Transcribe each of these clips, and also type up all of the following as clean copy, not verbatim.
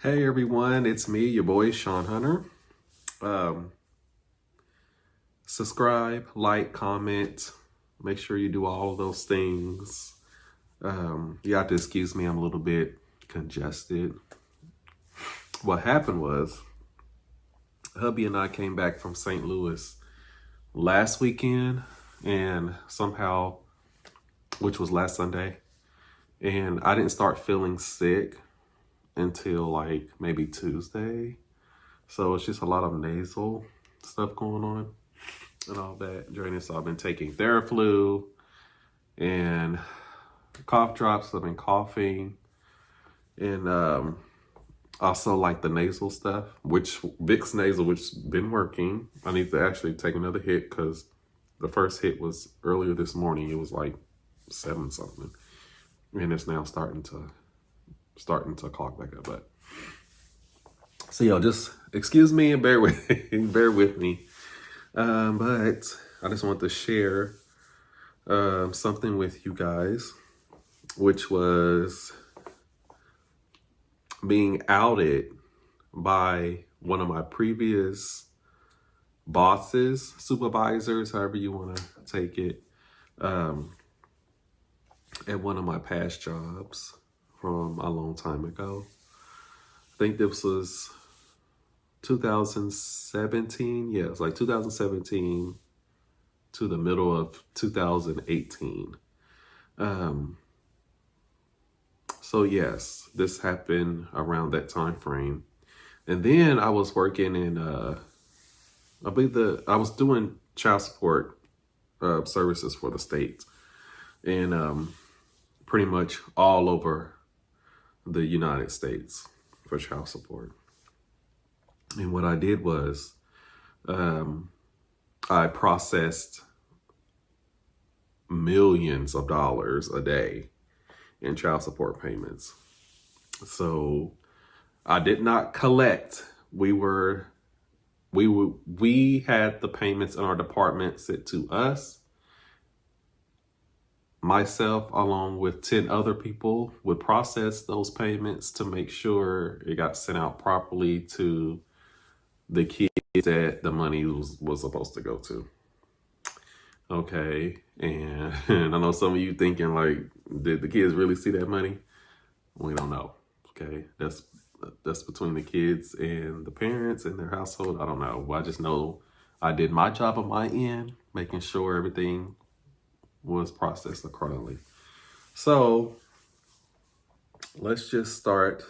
Hey everyone, it's me, your boy Sean Hunter. Um, Subscribe, like, comment, make sure you do all of those things. You have to excuse me, I'm a little bit congested. What happened was, hubby and I came back from St. Louis last weekend, and somehow, which was last Sunday, and I didn't start feeling sick until like maybe Tuesday. So it's just a lot of nasal stuff going on and all that during this. So I've been taking Theraflu and cough drops. I've been coughing and also like the nasal stuff, which Vicks nasal, which's been working. I need to actually take another hit because the first hit was earlier this morning. It was like 7 something, and it's now starting to clock back up. But so just excuse me and bear with bear with me. But I just want to share something with you guys, which was being outed by one of my previous bosses, supervisors, however you want to take it, at one of my past jobs from a long time ago. I think this was 2017. Yeah, it's like 2017 to the middle of 2018. So yes, this happened around that time frame. And then I was working in I was doing child support services for the state, and pretty much all over the United States for child support. And what I did was I processed millions of dollars a day in child support payments. So I did not collect. We had the payments in our department sent to us. Myself, along with 10 other people, would process those payments to make sure it got sent out properly to the kids that the money was supposed to go to. Okay. And, and I know some of you thinking like, did the kids really see that money? We don't know. Okay. That's between the kids and the parents and their household. I don't know. I just know I did my job on my end, making sure everything was processed accordingly. So let's just start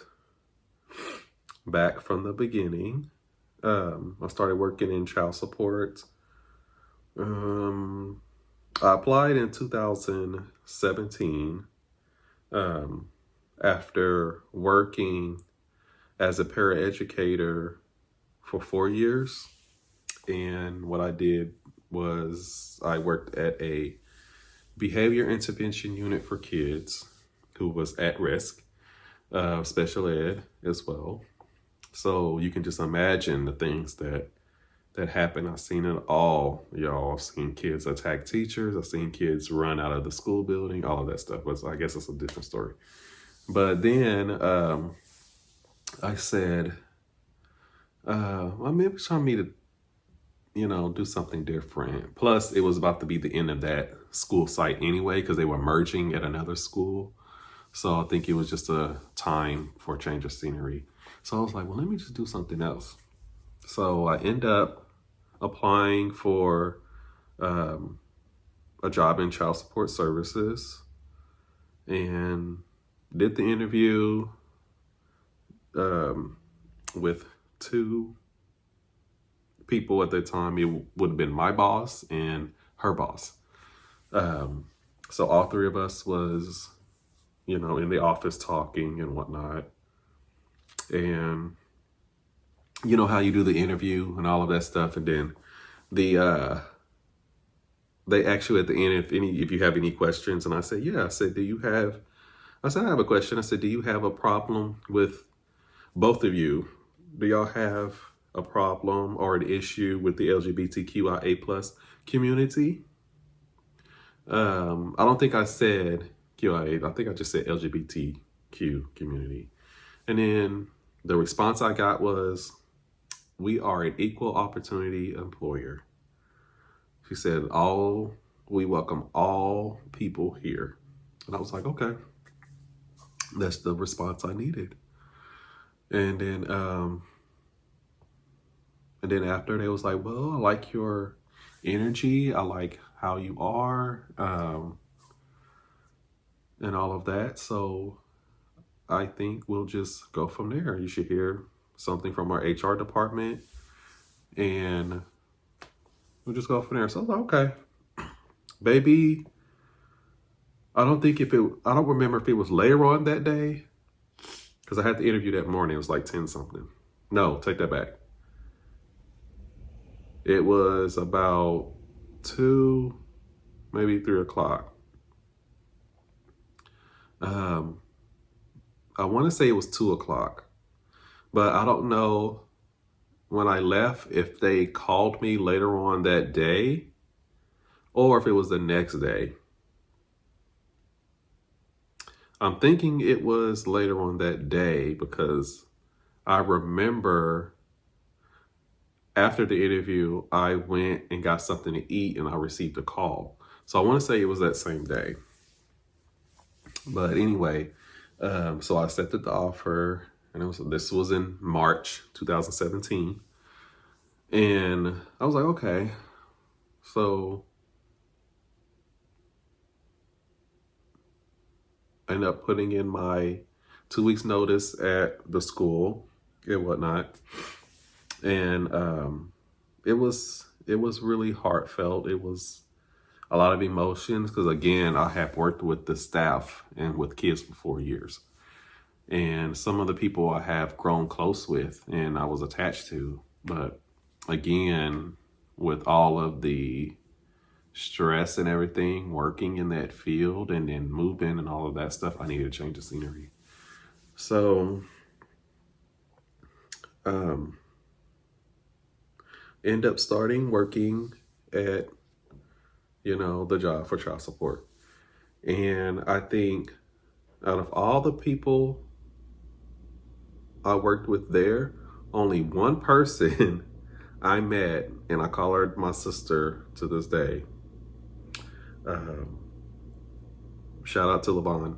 back from the beginning. I started working in child support. I applied in 2017 after working as a paraeducator for 4 years. And what I did was I worked at a behavior intervention unit for kids who was at risk, special ed as well. So you can just imagine the things that happen. I've seen it all, y'all. I've seen kids attack teachers. I've seen kids run out of the school building, all of that stuff. But I guess it's a different story. But then I said, well, maybe it's time for me to, do something different. Plus, it was about to be the end of that school site anyway, because they were merging at another school. So I think it was just a time for a change of scenery. So I was like, well, let me just do something else. So I end up applying for a job in child support services and did the interview with 2 people at the time. It would have been my boss and her boss. So all 3 of us was, in the office talking and whatnot. And you know how you do the interview and all of that stuff. And then they ask you at the end if you have any questions. And I said, yeah. I said, I have a question. I said, do you have a problem with both of you? Do y'all have a problem or an issue with the LGBTQIA plus community? I don't think I said QIA. I think I just said LGBTQ community. And then The response I got was, "We are an equal opportunity employer." She said, "We welcome all people here." And I was like, okay, that's the response I needed. And then after, they was like, "Well, I like your energy. I like how you are, and all of that. So I think we'll just go from there. You should hear something from our HR department, and we'll just go from there." So I was like, okay, baby. I don't remember if it was later on that day, because I had the interview that morning. It was like 10 something. No, take that back. It was about 2, maybe 3 o'clock. I want to say it was 2 o'clock, but I don't know when I left if they called me later on that day or if it was the next day. I'm thinking it was later on that day, because I remember after the interview, I went and got something to eat and I received a call. So I want to say it was that same day. But anyway, so I accepted the offer, and this was in March 2017. And I was like, okay. So I ended up putting in my 2 weeks notice at the school and whatnot. And it was really heartfelt. It was a lot of emotions, because again, I have worked with the staff and with kids for 4 years. And some of the people I have grown close with and I was attached to. But again, with all of the stress and everything, working in that field and then moving and all of that stuff, I needed to change the scenery. So end up starting working at, the job for child support. And I think out of all the people I worked with there, only one person I met, and I call her my sister to this day. Shout out to LaVon.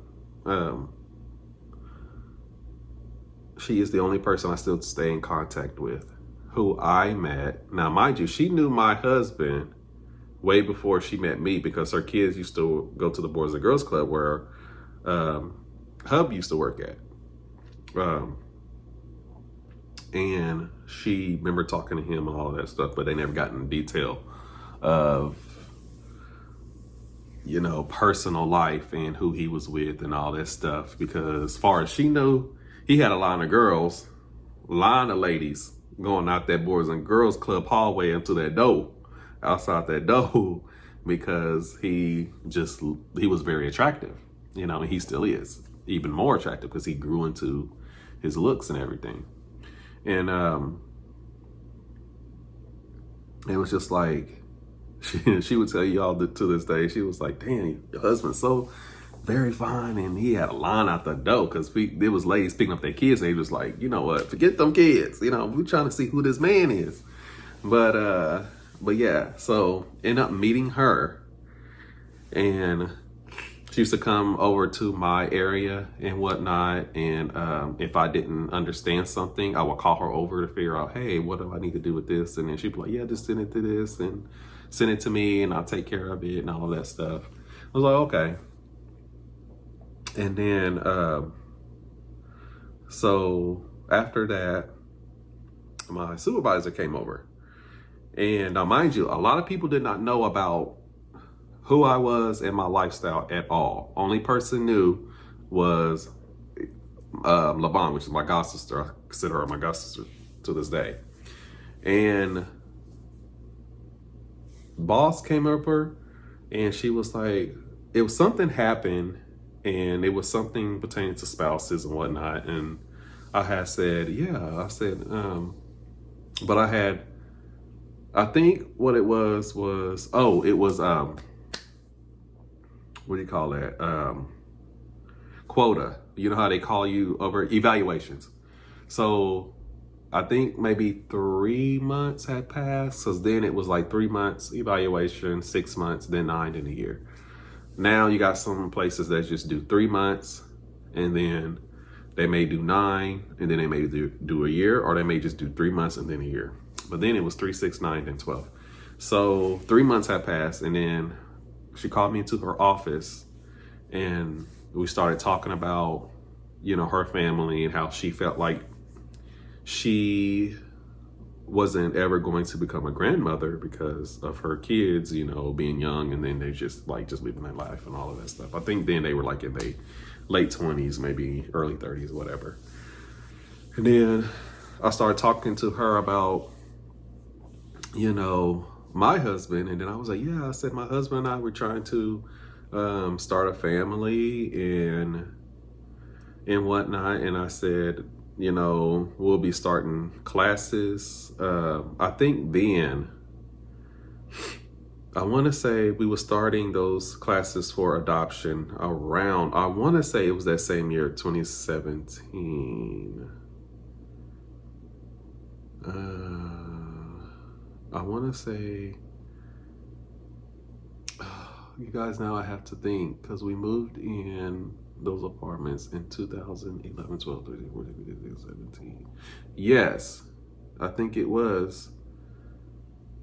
She is the only person I still stay in contact with, who I met. Now, mind you, she knew my husband way before she met me, because her kids used to go to the Boys and Girls Club where Hub used to work at. And she remembered talking to him and all of that stuff, but they never got in detail of, personal life and who he was with and all that stuff. Because as far as she knew, he had a line of ladies going out that Boys and Girls Club hallway into that door, outside that door, because he was very attractive, and he still is even more attractive because he grew into his looks and everything. And it was just like, she would tell y'all to this day, she was like, "Damn, your husband's so very fine." And he had a line out the door, because there was ladies picking up their kids, and he was like, "You know what, forget them kids. We're trying to see who this man is." But yeah, so end up meeting her, and she used to come over to my area and whatnot. And if I didn't understand something, I would call her over to figure out, hey, what do I need to do with this? And then she'd be like, yeah, just send it to this and send it to me, and I'll take care of it and all of that stuff. I was like, okay. And then, so after that, my supervisor came over. And now, mind you, a lot of people did not know about who I was and my lifestyle at all. Only person knew was LaVon, which is my god sister. I consider her my god sister to this day. And boss came over, and she was like, it was something happened, and it was something pertaining to spouses and whatnot. And I had said, but I think what it was, it was, what do you call that? Quota. You know how they call you over evaluations. So I think maybe 3 months had passed. So then it was like 3 months evaluation, 6 months, then 9, then a year. Now you got some places that just do 3 months, and then they may do 9, and then they may do a year, or they may just do 3 months and then a year. But then it was 3, 6, 9, then 12. So 3 months had passed, and then she called me into her office, and we started talking about, her family and how she felt like she wasn't ever going to become a grandmother because of her kids, being young, and then they just living their life and all of that stuff. I think then they were like in their late 20s, maybe early 30s, whatever. And then I started talking to her about, my husband. And then I was like, yeah, I said, my husband and I were trying to start a family and whatnot. And I said, we'll be starting classes. I think then, I want to say we were starting those classes for adoption around, I want to say it was that same year, 2017. I want to say, you guys, now I have to think, because we moved in those apartments in 2011, 12, 13, 14, 15, 17. Yes, I think it was.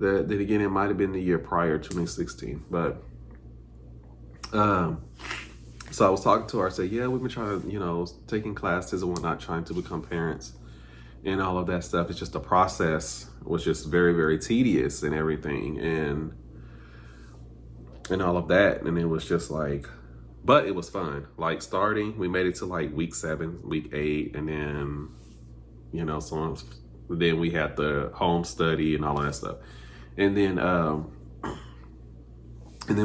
Then again, it might have been the year prior, 2016. But, so I was talking to her. I said, yeah, we've been trying to, taking classes and whatnot, trying to become parents and all of that stuff. It's just the process was just very, very tedious and everything. And all of that. And it was just like, but it was fun. Like starting, we made it to like week 7, week 8. And then, then we had the home study and all of that stuff. And then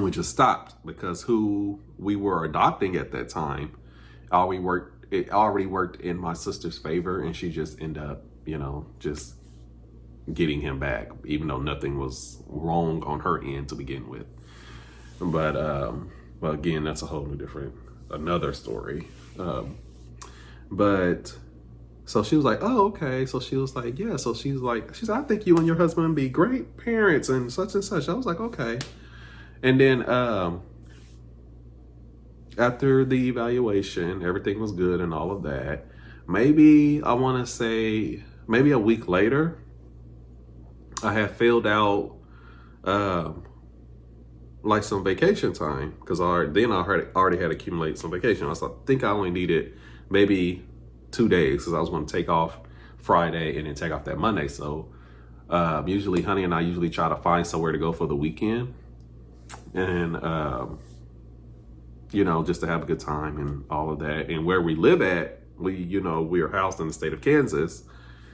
we just stopped because who we were adopting at that time, it already worked in my sister's favor, and she just ended up, just getting him back, even though nothing was wrong on her end to begin with. But again, that's a whole new another story. But so she was like, oh, okay. So she was like, yeah. So she said, I think you and your husband would be great parents and such and such. I was like, okay. And then after the evaluation, everything was good and all of that. Maybe I want to say maybe a week later, I had filled out like some vacation time, because I already had accumulated some vacation. I think I only needed maybe 2 days, because I was going to take off Friday and then take off that Monday. So usually Honey and I usually try to find somewhere to go for the weekend, and just to have a good time and all of that. And where we live at, we are housed in the state of Kansas,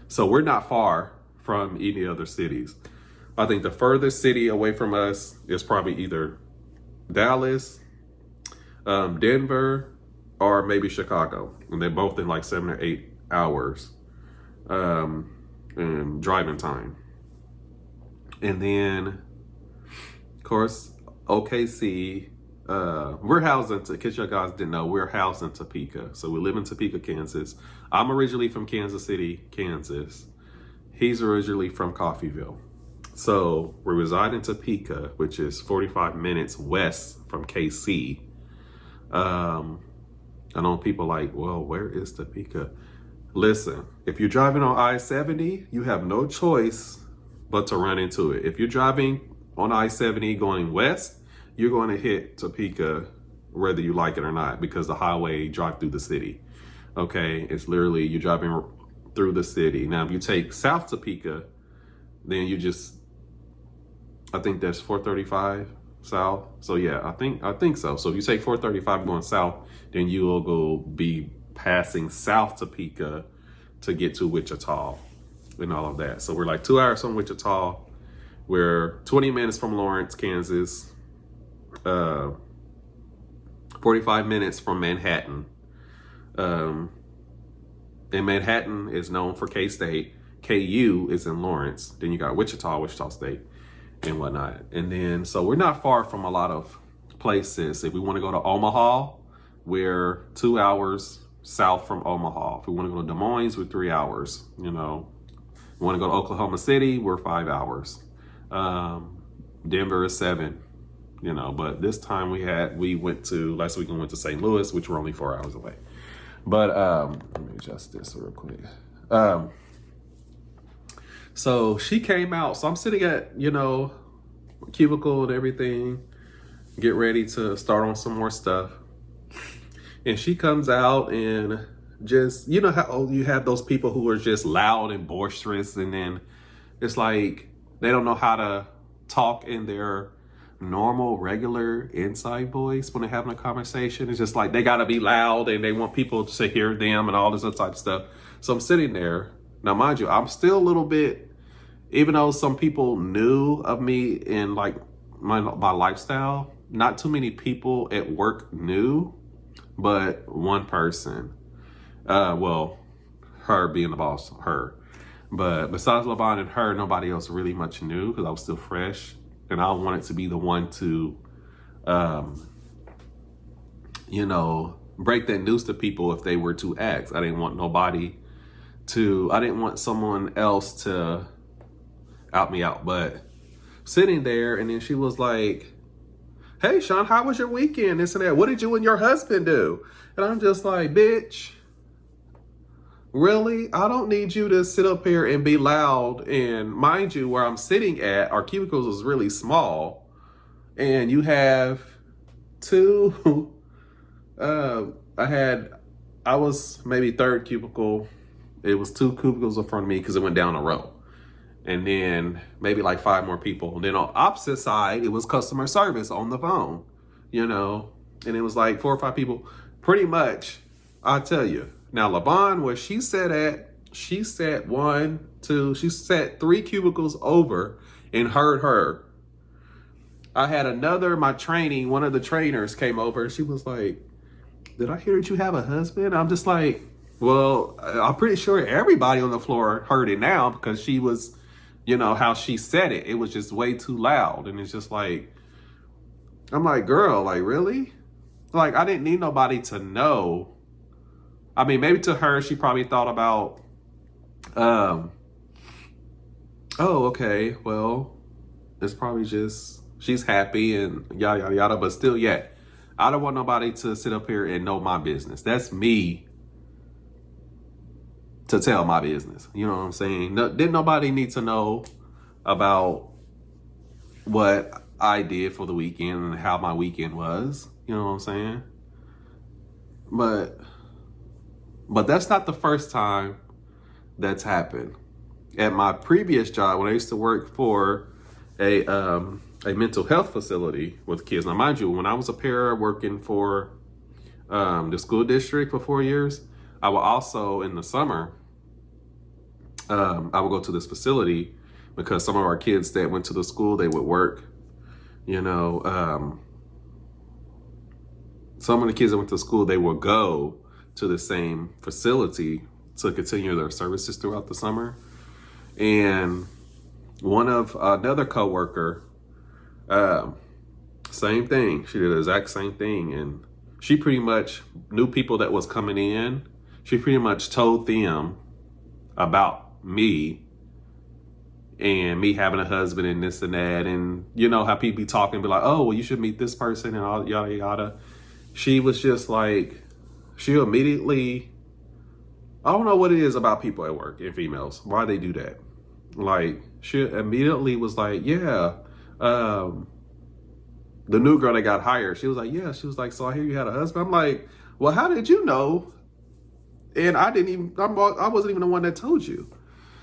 so we're not far from any other cities. I think the furthest city away from us is probably either Dallas, Denver, or maybe Chicago. And they're both in like 7 or 8 hours in driving time. And then, of course, OKC, we're housed in case you guys didn't know, we're housed in Topeka. So we live in Topeka, Kansas. I'm originally from Kansas City, Kansas. He's originally from Coffeyville. So we reside in Topeka, which is 45 minutes west from KC. I know people like, well, where is Topeka? Listen, if you're driving on I-70, you have no choice but to run into it. If you're driving on I-70 going west, you're going to hit Topeka, whether you like it or not, because the highway drives through the city. Okay, it's literally, you're driving through the city. Now, if you take South Topeka, then I think that's 435 south. So yeah, I think so. So if you take 435 going south, then you will go be passing South Topeka to get to Wichita and all of that. So we're like 2 hours from Wichita. We're 20 minutes from Lawrence, Kansas. 45 minutes from Manhattan. And Manhattan is known for K-State. KU is in Lawrence. Then you got Wichita State, and whatnot. And then, so we're not far from a lot of places. If we want to go to Omaha, we're 2 hours south from Omaha. If we want to go to Des Moines, we're 3 hours. You know, we want to go to Oklahoma City, we're 5 hours. Denver is 7. You know, but this time last week we went to St. Louis, which were only 4 hours away. But let me adjust this real quick. So she came out. So I'm sitting at, you know, cubicle and everything, get ready to start on some more stuff. And she comes out and just, you know how you have those people who are just loud and boisterous, and then it's like they don't know how to talk in their normal, regular inside voice when they're having a conversation. It's just like they gotta be loud and they want people to hear them and all this other type of stuff. So I'm sitting there. Now, mind you, I'm still a little bit, even though some people knew of me in like my lifestyle, not too many people at work knew, but one person, well, her being the boss, her. But besides LaVon and her, nobody else really much knew because I was still fresh. And I wanted to be the one to, you know, break that news to people if they were to ask. I didn't want someone else to out me out. But sitting there, and then she was like, hey, Sean, how was your weekend? This and that. What did you and your husband do? And I'm just like, bitch, really? I don't need you to sit up here and be loud. And mind you, where I'm sitting at, our cubicles is really small. And you have two, I was maybe third cubicle. It was 2 cubicles in front of me because it went down a row. And then maybe like 5 more people. And then on opposite side, it was customer service on the phone, you know, and it was like 4 or 5 people. Pretty much, I tell you. Now, LaVon, where she sat at, she sat 3 cubicles over and heard her. I had one of the trainers came over. She was like, did I hear that you have a husband? I'm just like, well, I'm pretty sure everybody on the floor heard it now because she was, you know, how she said it. It was just way too loud. And it's just like, I'm like, girl, like, really? Like, I didn't need nobody to know. I mean, maybe to her, she probably thought about, oh, okay, well, it's probably just, she's happy and yada, yada, yada. But still, yeah, I don't want nobody to sit up here and know my business. That's me to tell my business. You know what I'm saying? Didn't nobody need to know about what I did for the weekend and how my weekend was. You know what I'm saying? But that's not the first time that's happened. At my previous job, when I used to work for a mental health facility with kids. Now, mind you, when I was a para working for the school district for 4 years, I would also, in the summer, I would go to this facility because some of our kids that went to the school, they would work, you know, some of the kids that went to school, they would go to the same facility to continue their services throughout the summer. And another coworker, same thing. She did the exact same thing. And she pretty much knew people that was coming in. She pretty much told them about me and me having a husband and this and that. And you know how people be talking, be like, oh, well, you should meet this person and all yada, yada. She was just like, she immediately, I don't know what it is about people at work and females, why they do that. Like, she immediately was like, yeah, the new girl that got hired, she was like, yeah, she was like, so I hear you had a husband. I'm like, well, how did you know? And I wasn't even the one that told you.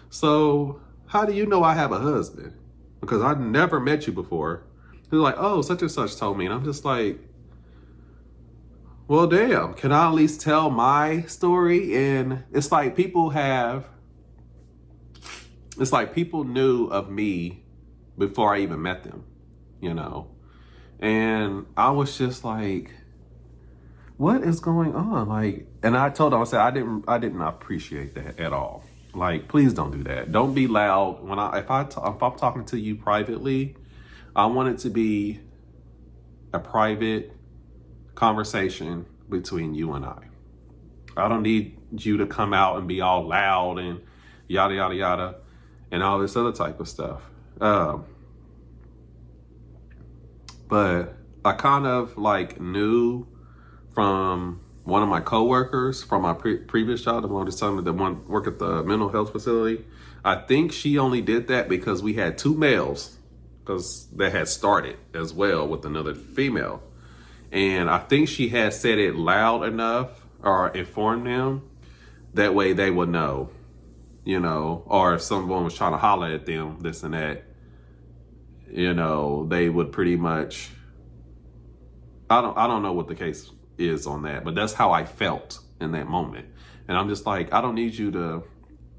So how do you know I have a husband? Because I never met you before. They're like, oh, such and such told me. And I'm just like, well, damn, can I at least tell my story? And it's like people knew of me before I even met them, you know? And I was just like, what is going on? Like, and I told them, I said, I didn't appreciate that at all. Like, please don't do that. Don't be loud. If I'm talking to you privately, I want it to be a private conversation between you and I. I don't need you to come out and be all loud and yada, yada, yada, and all this other type of stuff. But I kind of like knew from one of my coworkers from my previous job, the one just telling me that one work at the mental health facility. I think she only did that because we had two males, because they had started as well with another female. And I think she had said it loud enough or informed them. That way they would know, or if someone was trying to holler at them, this and that, they would pretty much, I don't know what the case is on that, but that's how I felt in that moment. And I'm just like, I don't need you to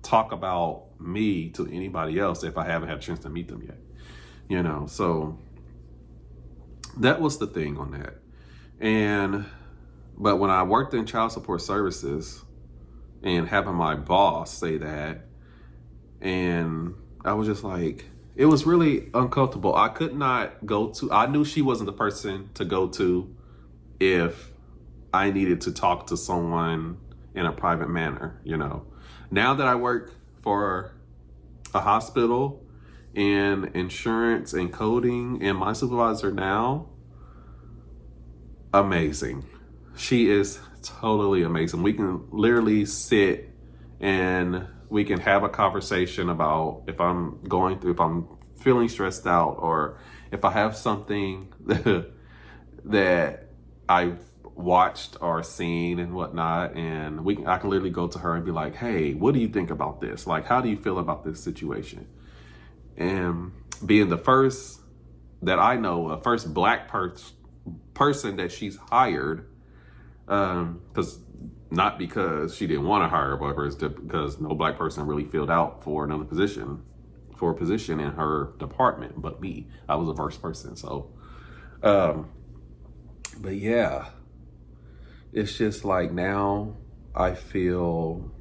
talk about me to anybody else if I haven't had a chance to meet them yet. So that was the thing on that. But when I worked in child support services and having my boss say that, and I was just like, it was really uncomfortable. I could not I knew she wasn't the person to go to if I needed to talk to someone in a private manner, Now that I work for a hospital in insurance and coding, and my supervisor now, amazing. She is totally amazing. We can literally sit and we can have a conversation about if I'm feeling stressed out, or if I have something that I've watched or seen and whatnot, and I can literally go to her and be like, hey, what do you think about this? Like, how do you feel about this situation? And being the first that I know, a first black person that she's hired, not because she didn't want to hire a black person, it's because no black person really filled out for a position in her department, but me. I was the first person. So, but yeah, it's just like now I feel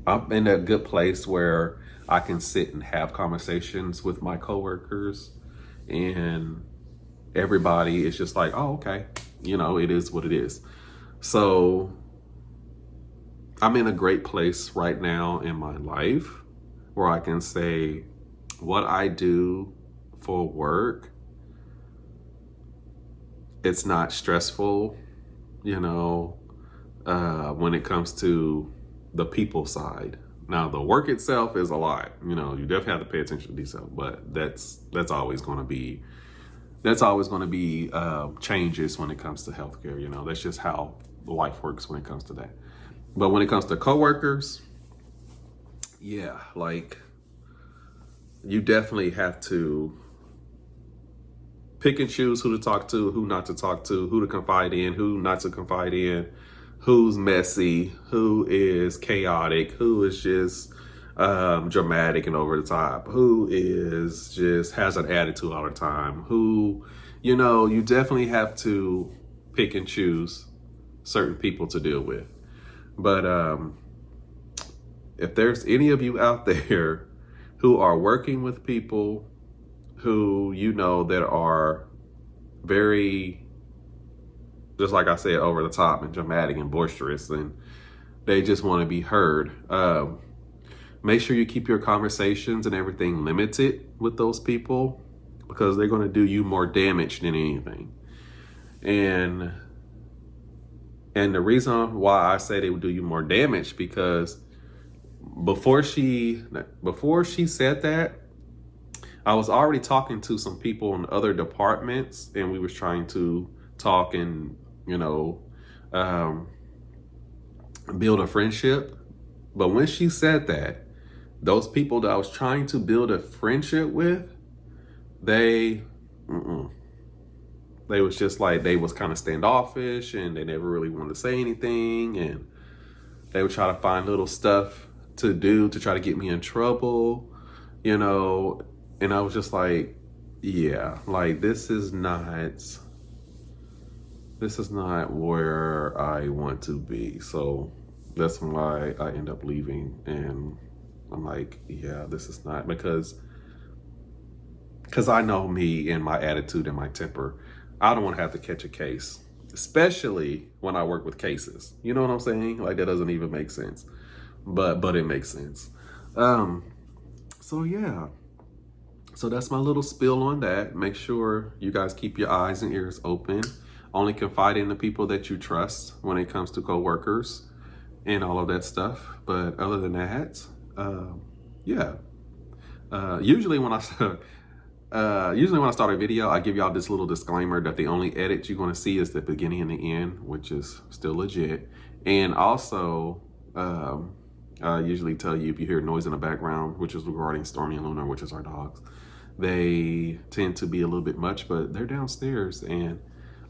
I'm in a good place where I can sit and have conversations with my coworkers, and everybody is just like, oh, okay. It is what it is. So I'm in a great place right now in my life where I can say what I do for work, it's not stressful, when it comes to the people side. Now, the work itself is a lot. You definitely have to pay attention to detail, but that's always going to be changes when it comes to healthcare. That's just how life works when it comes to that. But when it comes to coworkers, yeah, like you definitely have to pick and choose who to talk to, who not to talk to, who to confide in, who not to confide in, who's messy, who is chaotic, who is just dramatic and over the top, who is just has an attitude all the time, who, you definitely have to pick and choose certain people to deal with. But if there's any of you out there who are working with people who that are very, just like I said, over the top and dramatic and boisterous, and they just want to be heard, make sure you keep your conversations and everything limited with those people, because they're going to do you more damage than anything. And the reason why I say they would do you more damage, because before she said that, I was already talking to some people in other departments, and we was trying to talk and build a friendship. But when she said that, those people that I was trying to build a friendship with, they was just like, they was kind of standoffish, and they never really wanted to say anything, and they would try to find little stuff to do to try to get me in trouble, and I was just like, yeah, like this is not where I want to be. So that's why I end up leaving, and I'm like, yeah, this is not, because I know me and my attitude and my temper. I don't want to have to catch a case especially when I work with cases. You know what I'm saying? Like, that doesn't even make sense, but it makes sense. So yeah, so that's my little spiel on that. Make sure you guys keep your eyes and ears open. Only confide in the people that you trust when it comes to coworkers and all of that stuff. But other than that, yeah. Usually when I start a video, I give y'all this little disclaimer that the only edit you're going to see is the beginning and the end, which is still legit. And also, I usually tell you if you hear noise in the background, which is regarding Stormy and Luna, which is our dogs. They tend to be a little bit much, but they're downstairs, and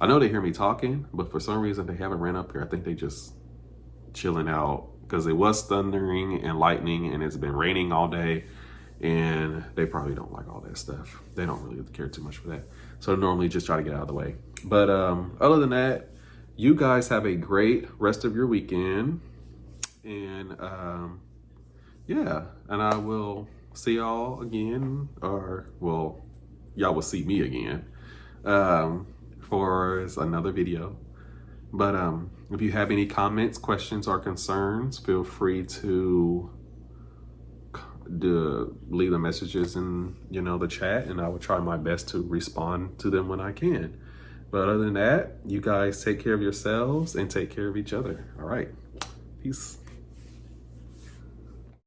I know they hear me talking, but for some reason they haven't ran up here. I think they just chilling out because it was thundering and lightning, and it's been raining all day. And they probably don't like all that stuff. They don't really care too much for that. So normally just try to get out of the way. But other than that, you guys have a great rest of your weekend. And yeah, and I will see y'all again, or well, y'all will see me again for another video. But if you have any comments, questions, or concerns, feel free to leave the messages in the chat, and I will try my best to respond to them when I can. But other than that, you guys take care of yourselves and take care of each other. All right, peace.